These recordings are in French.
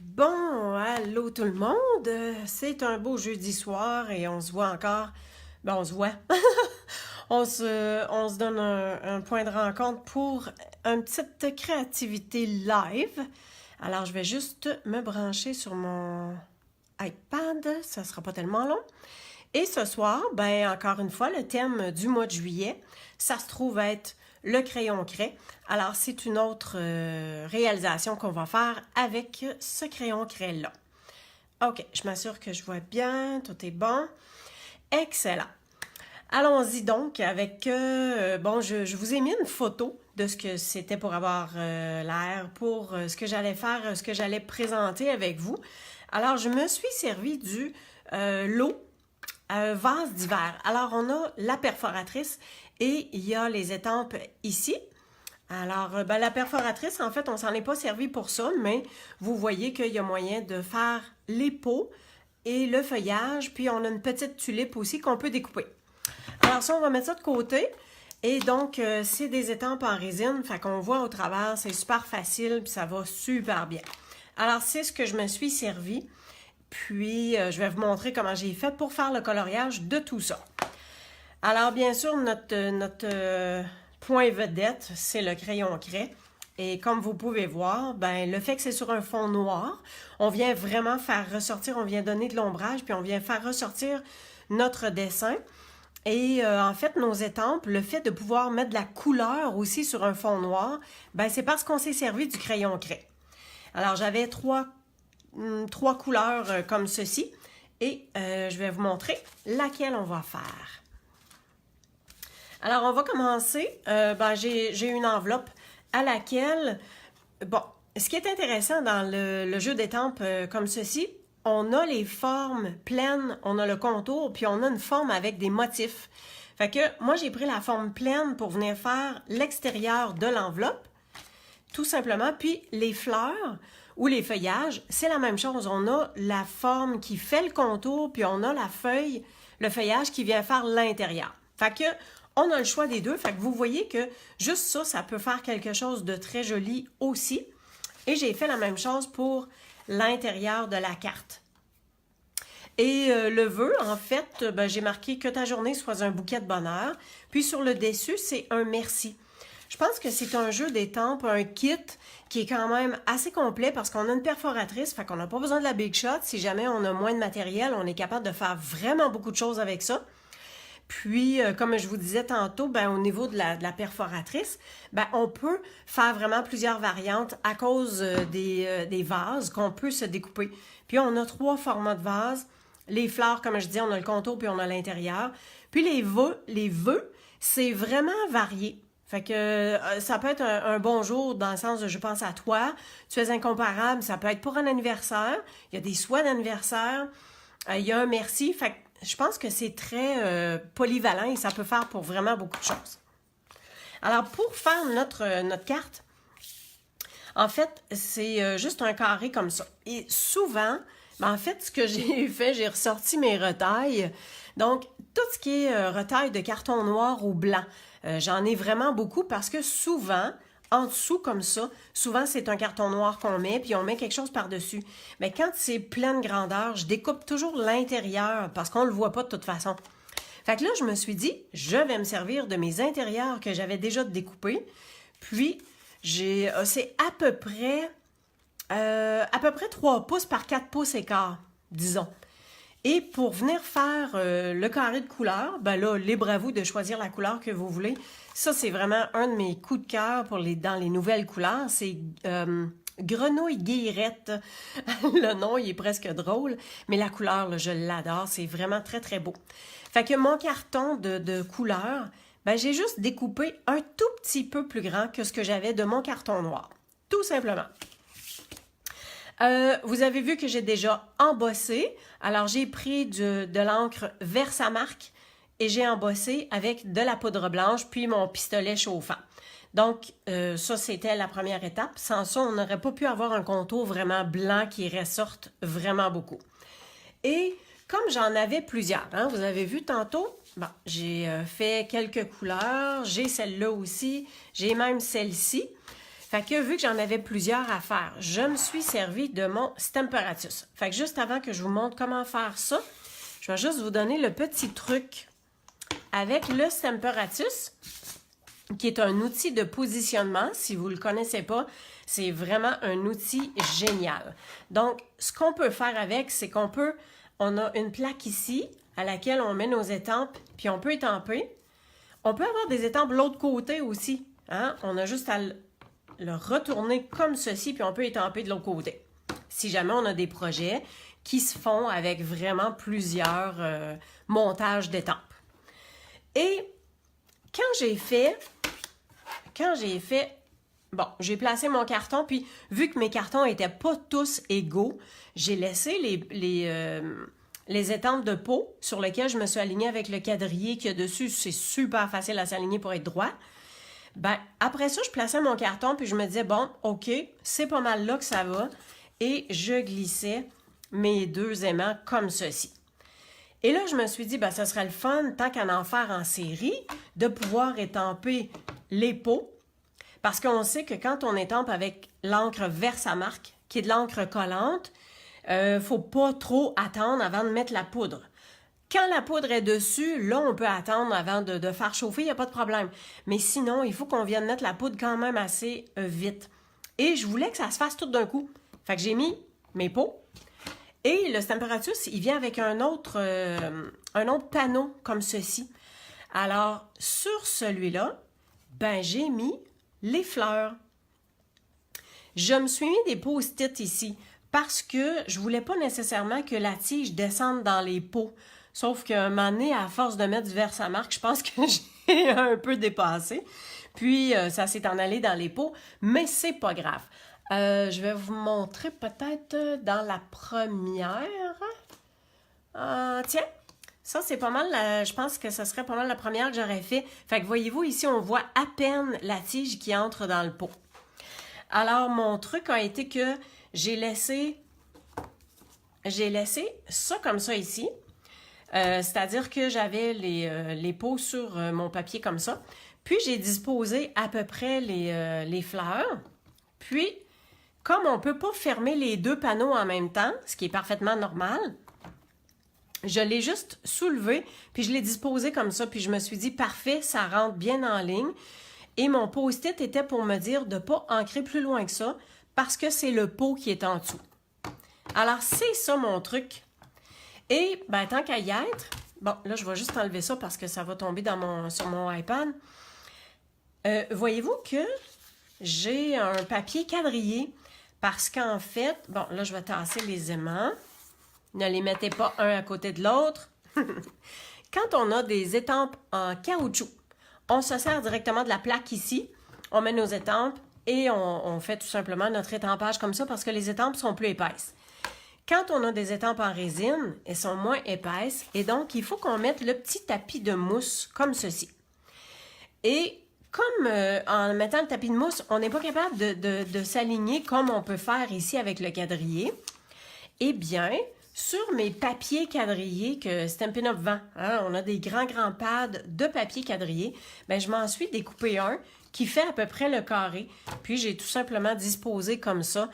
Bon, allô tout le monde. C'est un beau jeudi soir et on se voit encore. Ben, on se voit. On se donne un point de rencontre pour une petite créativité live. Alors, je vais juste me brancher sur mon iPad. Ça sera pas tellement long. Et ce soir, ben encore une fois, le thème du mois de juillet, ça se trouve être le crayon craie. Alors, c'est une autre réalisation qu'on va faire avec ce crayon craie-là. OK, je m'assure que je vois bien, tout est bon. Excellent. Allons-y donc avec, bon, je vous ai mis une photo de ce que c'était pour avoir l'air, pour ce que j'allais faire, ce que j'allais présenter avec vous. Alors, je me suis servi du lot vase d'hiver. Alors, on a la perforatrice et il y a les étampes ici. Alors, ben, la perforatrice, en fait, on s'en est pas servi pour ça, mais vous voyez qu'il y a moyen de faire les pots et le feuillage, puis on a une petite tulipe aussi qu'on peut découper. Alors ça, on va mettre ça de côté. Et donc, c'est des étampes en résine, fait qu'on voit au travers, c'est super facile, puis ça va super bien. Alors, c'est ce que je me suis servi. Puis, je vais vous montrer comment j'ai fait pour faire le coloriage de tout ça. Alors, bien sûr, notre point vedette, c'est le crayon craie. Et comme vous pouvez voir, ben, le fait que c'est sur un fond noir, on vient vraiment faire ressortir, on vient donner de l'ombrage, puis on vient faire ressortir notre dessin. Et en fait, nos étampes, le fait de pouvoir mettre de la couleur aussi sur un fond noir, ben, c'est parce qu'on s'est servi du crayon craie. Alors, j'avais trois couleurs comme ceci. Et je vais vous montrer laquelle on va faire. Alors, on va commencer. Ben, j'ai une enveloppe à laquelle... Bon, ce qui est intéressant dans le jeu d'étampes comme ceci, on a les formes pleines, on a le contour, puis on a une forme avec des motifs. Fait que moi, j'ai pris la forme pleine pour venir faire l'extérieur de l'enveloppe, tout simplement. Puis les fleurs ou les feuillages, c'est la même chose. On a la forme qui fait le contour, puis on a la feuille, le feuillage qui vient faire l'intérieur. Fait que on a le choix des deux. Fait que vous voyez que juste ça, ça peut faire quelque chose de très joli aussi. Et j'ai fait la même chose pour l'intérieur de la carte. Et le vœu, en fait, ben, j'ai marqué que ta journée soit un bouquet de bonheur. Puis sur le dessus, c'est un merci. Je pense que c'est un jeu d'étampes, un kit qui est quand même assez complet parce qu'on a une perforatrice, fait qu'on n'a pas besoin de la Big Shot. Si jamais on a moins de matériel, on est capable de faire vraiment beaucoup de choses avec ça. Puis, comme je vous disais tantôt, ben, au niveau de la perforatrice, ben, on peut faire vraiment plusieurs variantes à cause des vases qu'on peut se découper. Puis, on a 3 formats de vases. Les fleurs, comme je dis, on a le contour puis on a l'intérieur. Puis, les vœux, c'est vraiment varié. Fait que ça peut être un bon jour dans le sens de je pense à toi, tu es incomparable, ça peut être pour un anniversaire, il y a des souhaits d'anniversaire, il y a un merci, fait que je pense que c'est très polyvalent et ça peut faire pour vraiment beaucoup de choses. Alors, pour faire notre carte, en fait, c'est juste un carré comme ça. Et souvent, ben, en fait, ce que j'ai fait, j'ai ressorti mes retailles. Donc, tout ce qui est retaille de carton noir ou blanc, j'en ai vraiment beaucoup parce que souvent, en dessous comme ça, souvent c'est un carton noir qu'on met, puis on met quelque chose par-dessus. Mais quand c'est pleine grandeur, je découpe toujours l'intérieur parce qu'on ne le voit pas de toute façon. Fait que là, je me suis dit, je vais me servir de mes intérieurs que j'avais déjà découpés. Puis, c'est à peu près 3 pouces par 4 pouces et quart, disons. Et pour venir faire le carré de couleur, ben là, libre à vous de choisir la couleur que vous voulez. Ça, c'est vraiment un de mes coups de cœur dans les nouvelles couleurs. C'est Grenouille Guillerette. Le nom, il est presque drôle, mais la couleur, là, je l'adore. C'est vraiment très, très beau. Fait que mon carton de couleur, ben, j'ai juste découpé un tout petit peu plus grand que ce que j'avais de mon carton noir. Tout simplement. Vous avez vu que j'ai déjà embossé. Alors, j'ai pris de l'encre Versamark et j'ai embossé avec de la poudre blanche puis mon pistolet chauffant. Donc, ça, c'était la première étape. Sans ça, on n'aurait pas pu avoir un contour vraiment blanc qui ressorte vraiment beaucoup. Et comme j'en avais plusieurs, hein, vous avez vu tantôt, bon, j'ai fait quelques couleurs. J'ai celle-là aussi. J'ai même celle-ci. Fait que vu que j'en avais plusieurs à faire, je me suis servi de mon Stamparatus. Fait que juste avant que je vous montre comment faire ça, je vais juste vous donner le petit truc avec le Stamparatus, qui est un outil de positionnement. Si vous ne le connaissez pas, c'est vraiment un outil génial. Donc, ce qu'on peut faire avec, c'est on a une plaque ici à laquelle on met nos étampes, puis on peut étamper. On peut avoir des étampes de l'autre côté aussi. Hein? On a juste à le retourner comme ceci, puis on peut étamper de l'autre côté. Si jamais on a des projets qui se font avec vraiment plusieurs montages d'étampes. Et quand j'ai fait, bon, j'ai placé mon carton, puis vu que mes cartons n'étaient pas tous égaux, j'ai laissé les étampes de peau sur lesquelles je me suis alignée avec le quadrillé qu'il y a dessus. C'est super facile à s'aligner pour être droit. Ben, après ça, je plaçais mon carton, puis je me disais, bon, OK, c'est pas mal là que ça va. Et je glissais mes deux aimants comme ceci. Et là, je me suis dit, ben, ça serait le fun, tant qu'à en faire en série, de pouvoir étamper les peaux. Parce qu'on sait que quand on étampe avec l'encre Versamark, qui est de l'encre collante, faut pas trop attendre avant de mettre la poudre. Quand la poudre est dessus, là, on peut attendre avant de faire chauffer, il n'y a pas de problème. Mais sinon, il faut qu'on vienne mettre la poudre quand même assez vite. Et je voulais que ça se fasse tout d'un coup. Fait que j'ai mis mes pots. Et le Stamparatus, il vient avec un autre panneau comme ceci. Alors, sur celui-là, ben, j'ai mis les fleurs. Je me suis mis des post-it ici parce que je voulais pas nécessairement que la tige descende dans les pots. Sauf qu'un moment donné, à force de mettre du Versamark, je pense que j'ai un peu dépassé. Puis, ça s'est en allé dans les pots, mais c'est pas grave. Je vais vous montrer peut-être dans la première. Tiens, ça c'est pas mal, je pense que ce serait pas mal la première que j'aurais fait. Fait que voyez-vous, ici, on voit à peine la tige qui entre dans le pot. Alors, mon truc a été que j'ai laissé ça comme ça ici. C'est-à-dire que j'avais les pots sur mon papier comme ça. Puis, j'ai disposé à peu près les fleurs. Puis, comme on ne peut pas fermer les deux panneaux en même temps, ce qui est parfaitement normal, je l'ai juste soulevé, puis je l'ai disposé comme ça. Puis, je me suis dit, parfait, ça rentre bien en ligne. Et mon post-it était pour me dire de ne pas ancrer plus loin que ça, parce que c'est le pot qui est en dessous. Alors, c'est ça mon truc. Et, ben, tant qu'à y être, bon, là, je vais juste enlever ça parce que ça va tomber sur mon iPad. Voyez-vous que j'ai un papier quadrillé parce qu'en fait, bon, là, je vais tasser les aimants. Ne les mettez pas un à côté de l'autre. Quand on a des étampes en caoutchouc, on se sert directement de la plaque ici. On met nos étampes et on fait tout simplement notre étampage comme ça parce que les étampes sont plus épaisses. Quand on a des étampes en résine, elles sont moins épaisses et donc il faut qu'on mette le petit tapis de mousse comme ceci. Et comme en mettant le tapis de mousse, on n'est pas capable de s'aligner comme on peut faire ici avec le quadrillé, eh bien, sur mes papiers quadrillés que Stampin' Up vend, hein, on a des grands pads de papier quadrillé, bien, je m'en suis découpé un qui fait à peu près le carré, puis j'ai tout simplement disposé comme ça.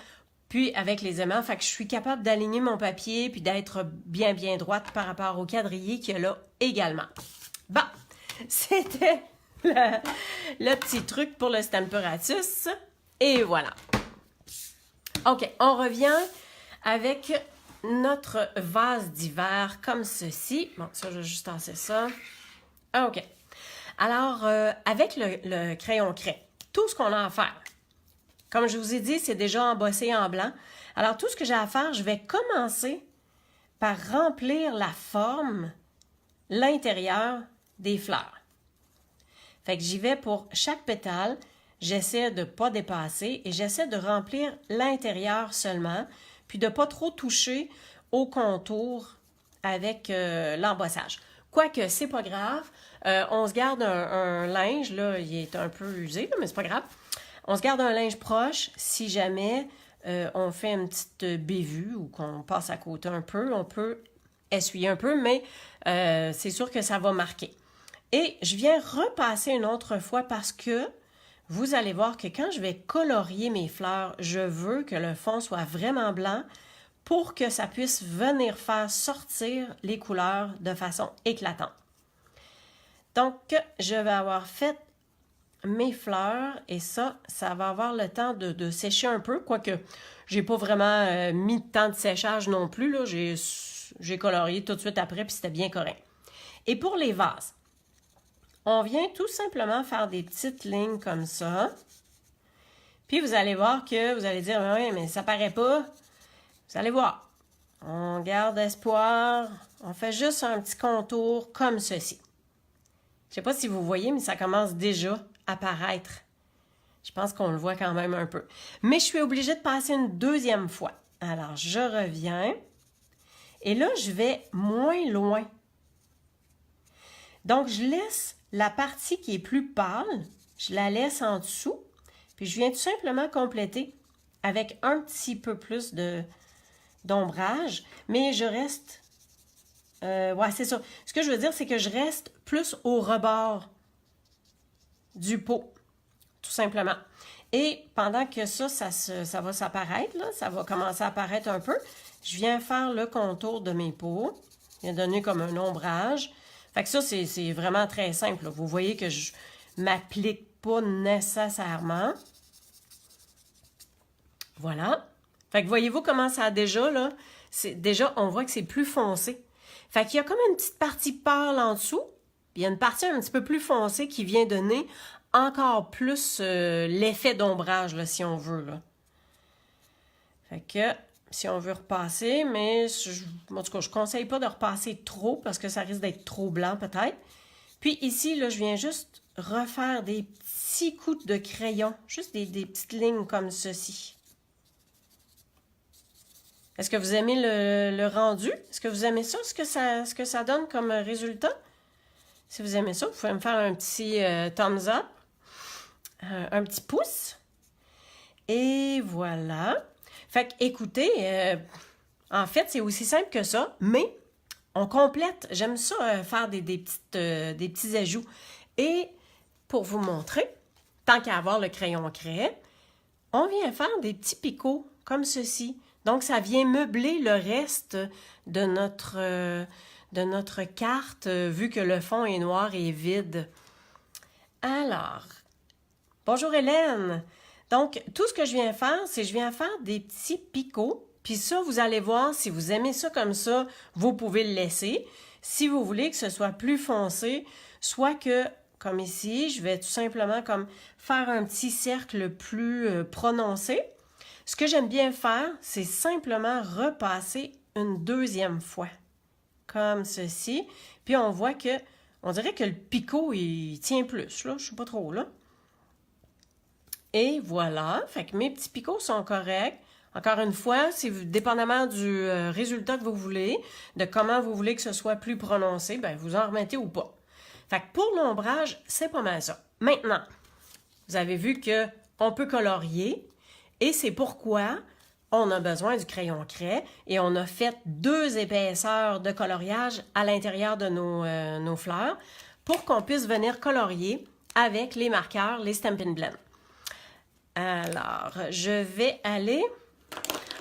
Puis avec les aimants, fait que je suis capable d'aligner mon papier puis d'être bien droite par rapport au quadrillé qu'il y a là également. Bon, c'était le petit truc pour le Stamparatus. Et voilà. OK, on revient avec notre vase d'hiver comme ceci. Bon, ça, je vais juste tasser ça. OK. Alors, avec le crayon craie, tout ce qu'on a à faire. Comme je vous ai dit, c'est déjà embossé en blanc. Alors, tout ce que j'ai à faire, je vais commencer par remplir la forme, l'intérieur des fleurs. Fait que j'y vais pour chaque pétale. J'essaie de ne pas dépasser et j'essaie de remplir l'intérieur seulement, puis de ne pas trop toucher au contour avec l'embossage. Quoique, c'est pas grave. On se garde un linge, là, il est un peu usé, là, mais c'est pas grave. On se garde un linge proche si jamais on fait une petite bévue ou qu'on passe à côté un peu. On peut essuyer un peu, mais c'est sûr que ça va marquer. Et je viens repasser une autre fois parce que vous allez voir que quand je vais colorier mes fleurs, je veux que le fond soit vraiment blanc pour que ça puisse venir faire sortir les couleurs de façon éclatante. Donc, je vais avoir fait mes fleurs et ça va avoir le temps de sécher un peu, quoique j'ai pas vraiment mis de temps de séchage non plus, là, j'ai colorié tout de suite après puis c'était bien correct. Et pour les vases, on vient tout simplement faire des petites lignes comme ça. Puis vous allez voir que vous allez dire, oui, mais ça paraît pas. Vous allez voir. On garde espoir. On fait juste un petit contour comme ceci. Je sais pas si vous voyez, mais ça commence déjà à apparaître. Je pense qu'on le voit quand même un peu. Mais je suis obligée de passer une deuxième fois. Alors, je reviens. Et là, je vais moins loin. Donc, je laisse la partie qui est plus pâle, je la laisse en dessous. Puis, je viens tout simplement compléter avec un petit peu plus d'ombrage. Mais je reste... ouais, c'est ça. Ce que je veux dire, c'est que je reste plus au rebord du pot, tout simplement. Et pendant que ça va s'apparaître, là, ça va commencer à apparaître un peu, je viens faire le contour de mes pots. Je viens donner comme un ombrage. Fait que ça, c'est vraiment très simple, là. Vous voyez que je m'applique pas nécessairement. Voilà. Fait que voyez-vous comment ça a déjà, là? Déjà, on voit que c'est plus foncé. Fait qu'il y a comme une petite partie pâle en dessous, puis il y a une partie un petit peu plus foncée qui vient donner encore plus l'effet d'ombrage, là, si on veut, là. Fait que, si on veut repasser, mais en tout cas, je ne conseille pas de repasser trop parce que ça risque d'être trop blanc peut-être. Puis ici, là, je viens juste refaire des petits coups de crayon, juste des petites lignes comme ceci. Est-ce que vous aimez le rendu? Est-ce que vous aimez ça? Ce que ça donne comme résultat? Si vous aimez ça, vous pouvez me faire un petit thumbs up, un petit pouce. Et voilà. Fait que, écoutez, en fait, c'est aussi simple que ça, mais on complète. J'aime ça, faire des petits ajouts. Et pour vous montrer, tant qu'à avoir le crayon craie, on vient faire des petits picots comme ceci. Donc, ça vient meubler le reste de notre carte, vu que le fond est noir et vide. Alors, bonjour Hélène! Donc, tout ce que je viens faire, c'est que je viens faire des petits picots. Puis ça, vous allez voir, si vous aimez ça comme ça, vous pouvez le laisser. Si vous voulez que ce soit plus foncé, soit que, comme ici, je vais tout simplement comme faire un petit cercle plus prononcé. Ce que j'aime bien faire, c'est simplement repasser une deuxième fois, comme ceci. Puis on voit que, on dirait que le picot, il tient plus, là, je ne sais pas trop, là. Et voilà, fait que mes petits picots sont corrects. Encore une fois, dépendamment du résultat que vous voulez, de comment vous voulez que ce soit plus prononcé, ben vous en remettez ou pas. Fait que pour l'ombrage, c'est pas mal ça. Maintenant, vous avez vu que on peut colorier et c'est pourquoi on a besoin du crayon craie et on a fait 2 épaisseurs de coloriage à l'intérieur de nos fleurs pour qu'on puisse venir colorier avec les marqueurs, les Stampin' Blend. Alors, je vais aller...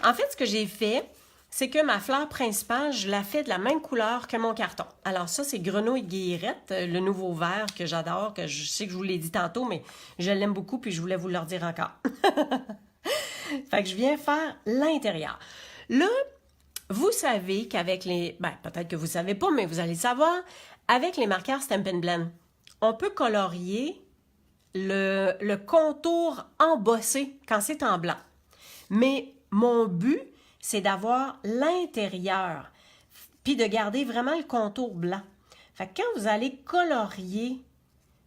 En fait, ce que j'ai fait, c'est que ma fleur principale, je la fais de la même couleur que mon carton. Alors ça, c'est Grenouille Guillerette, le nouveau vert que j'adore, que je sais que je vous l'ai dit tantôt, mais je l'aime beaucoup puis je voulais vous le redire encore. Fait que je viens faire l'intérieur. Là, vous savez qu'avec les... Ben, peut-être que vous ne savez pas, mais vous allez savoir, avec les marqueurs Stampin' Blend, on peut colorier le contour embossé quand c'est en blanc. Mais mon but, c'est d'avoir l'intérieur, puis de garder vraiment le contour blanc. Fait que quand vous allez colorier,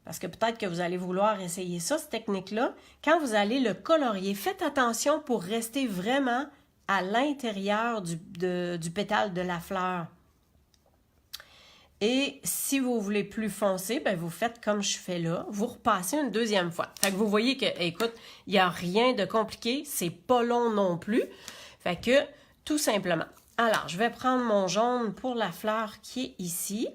parce que peut-être que vous allez vouloir essayer ça, cette technique-là, quand vous allez le colorier, faites attention pour rester vraiment à l'intérieur du pétale de la fleur. Et si vous voulez plus foncé, ben vous faites comme je fais là, vous repassez une deuxième fois. Fait que vous voyez que, écoute, il n'y a rien de compliqué, c'est pas long non plus. Fait que, tout simplement. Alors, je vais prendre mon jaune pour la fleur qui est ici.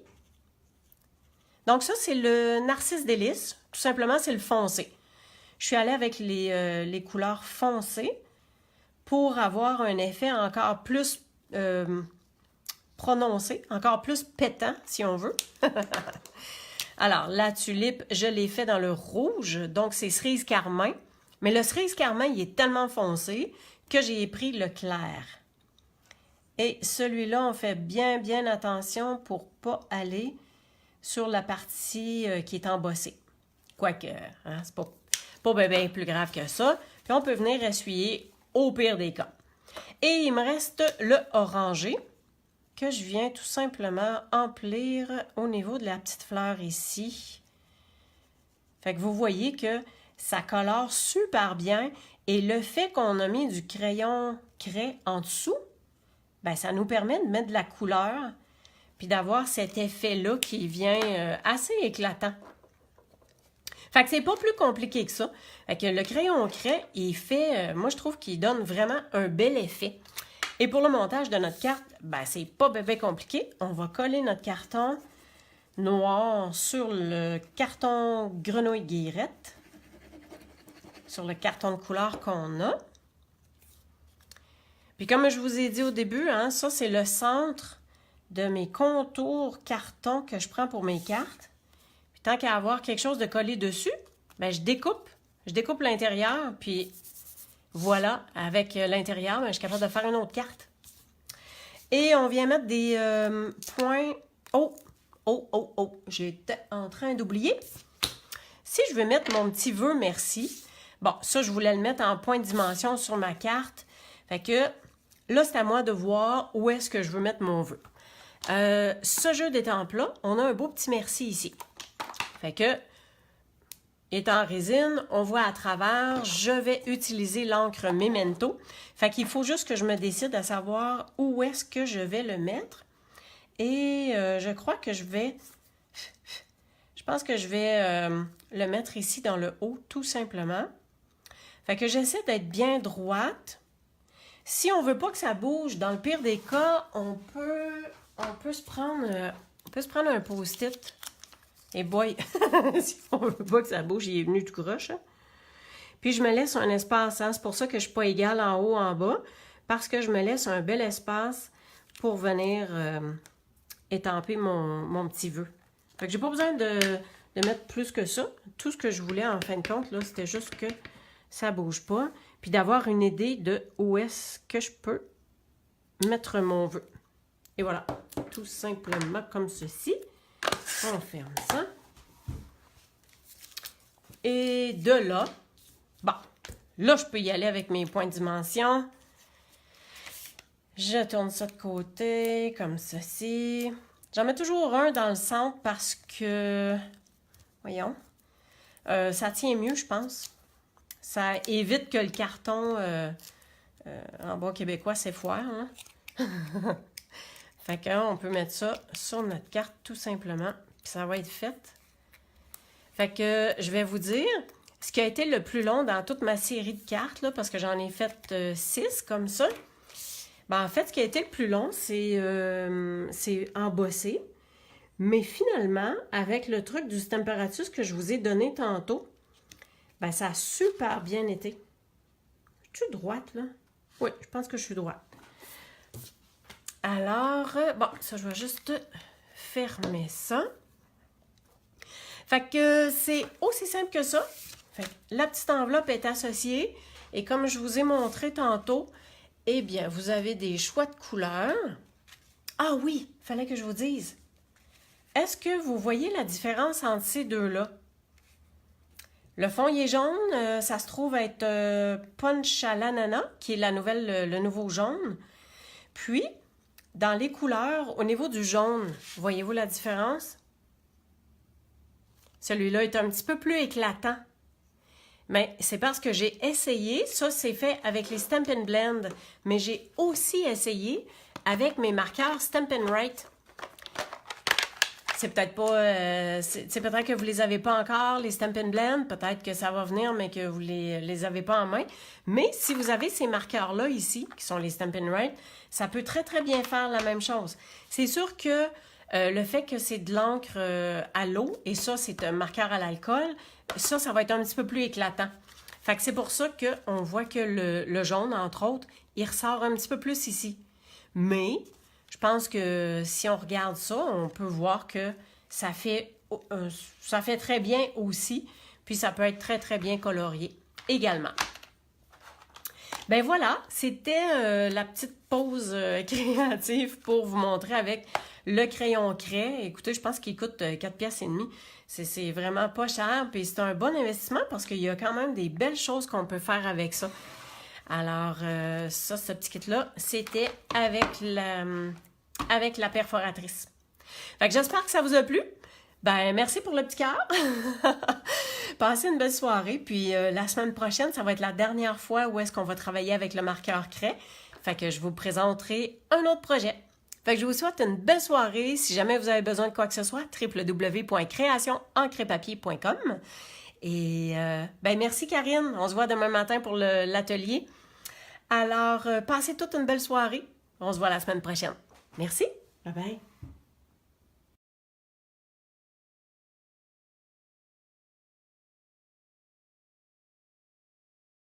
Donc ça, c'est le Narcisse délice. Tout simplement, c'est le foncé. je suis allée avec les couleurs foncées pour avoir un effet encore plus prononcé, encore plus pétant, si on veut. Alors, la tulipe, je l'ai fait dans le rouge, donc c'est cerise carmin. Mais le cerise carmin, il est tellement foncé que j'ai pris le clair. Et celui-là, on fait bien, bien attention pour ne pas aller sur la partie qui est embossée. Quoique, hein, c'est pas bien plus grave que ça. Puis on peut venir essuyer au pire des cas. Et il me reste le orangé que je viens tout simplement emplir au niveau de la petite fleur ici. Fait que vous voyez que ça colore super bien. Et le fait qu'on a mis du crayon craie en dessous, ben, ça nous permet de mettre de la couleur puis d'avoir cet effet-là qui vient assez éclatant. Fait que c'est pas plus compliqué que ça. Fait que le crayon craie, il fait, moi je trouve qu'il donne vraiment un bel effet. Et pour le montage de notre carte, ben c'est pas bien compliqué. On va coller notre carton noir sur le carton grenouille guillerette, sur le carton de couleur qu'on a. Puis comme je vous ai dit au début, hein, ça c'est le centre de mes contours carton que je prends pour mes cartes. Puis tant qu'à avoir quelque chose de collé dessus, ben je découpe l'intérieur, puis voilà, avec l'intérieur, ben, je suis capable de faire une autre carte. Et on vient mettre des points... Oh, j'étais en train d'oublier. Si je veux mettre mon petit vœu merci, bon, ça je voulais le mettre en point de dimension sur ma carte. Fait que là, c'est à moi de voir où est-ce que je veux mettre mon vœu. Ce jeu d'étampes-là, on a un beau petit merci ici. Fait que, étant en résine, on voit à travers, je vais utiliser l'encre Memento. Fait qu'il faut juste que je me décide à savoir où est-ce que je vais le mettre. Et je crois que je pense que je vais le mettre ici dans le haut, tout simplement. Fait que j'essaie d'être bien droite. Si on veut pas que ça bouge, dans le pire des cas, on peut se prendre un post-it. Et boy, si on veut pas que ça bouge, il est venu tout croche. Hein? Puis je me laisse un espace, hein? C'est pour ça que je suis pas égale en haut, en bas, parce que je me laisse un bel espace pour venir étamper mon petit vœu. Fait que j'ai pas besoin de mettre plus que ça. Tout ce que je voulais, en fin de compte, là, c'était juste que ça bouge pas. Puis d'avoir une idée de où est-ce que je peux mettre mon vœu. Et voilà, tout simplement comme ceci. On ferme ça. Et de là, bon, là, je peux y aller avec mes points de dimension. Je tourne ça de côté, comme ceci. J'en mets toujours un dans le centre parce que, voyons, ça tient mieux, je pense. Ça évite que le carton, en bois québécois, s'effoire. Hein? Fait qu'on peut mettre ça sur notre carte, tout simplement. Puis ça va être fait. Fait que je vais vous dire ce qui a été le plus long dans toute ma série de cartes, là, parce que j'en ai fait 6 comme ça. Ben, en fait, ce qui a été le plus long, c'est embossé. Mais finalement, avec le truc du Stamparatus que je vous ai donné tantôt, ben, ça a super bien été. Je suis droite, là? Oui, je pense que je suis droite. Alors, bon, ça, je vais juste fermer ça. Fait que c'est aussi simple que ça. Fait que la petite enveloppe est associée. Et comme je vous ai montré tantôt, eh bien, vous avez des choix de couleurs. Ah oui, il fallait que je vous dise. Est-ce que vous voyez la différence entre ces deux-là? Le fond, il est jaune. Ça se trouve être Punch à l'ananas, qui est le nouveau jaune. Puis, dans les couleurs, au niveau du jaune, voyez-vous la différence? Celui-là est un petit peu plus éclatant. Mais c'est parce que j'ai essayé, ça c'est fait avec les Stampin' Blend, mais j'ai aussi essayé avec mes marqueurs Stampin' Write. C'est peut-être pas, c'est peut-être que vous les avez pas encore, les Stampin' Blend, peut-être que ça va venir, mais que vous les avez pas en main. Mais si vous avez ces marqueurs-là ici, qui sont les Stampin' Write, ça peut très très bien faire la même chose. C'est sûr que le fait que c'est de l'encre à l'eau, et ça c'est un marqueur à l'alcool, ça va être un petit peu plus éclatant. Fait que c'est pour ça qu'on voit que le jaune, entre autres, il ressort un petit peu plus ici. Mais je pense que si on regarde ça, on peut voir que ça fait très bien aussi. Puis ça peut être très, très bien colorié également. Ben voilà, c'était la petite pause créative pour vous montrer avec le crayon craie. Écoutez, je pense qu'il coûte 4 pièces et demi. C'est vraiment pas cher, puis c'est un bon investissement parce qu'il y a quand même des belles choses qu'on peut faire avec ça. Alors, ça, ce petit kit-là, c'était avec la perforatrice. Fait que j'espère que ça vous a plu. Ben, merci pour le petit cœur. Passez une belle soirée. Puis la semaine prochaine, ça va être la dernière fois où est-ce qu'on va travailler avec le marqueur craie. Fait que je vous présenterai un autre projet. Fait que je vous souhaite une belle soirée. Si jamais vous avez besoin de quoi que ce soit, www.créationencrepapier.com. Et ben merci Karine. On se voit demain matin pour l'atelier. Alors, passez toute une belle soirée. On se voit la semaine prochaine. Merci. Bye bye.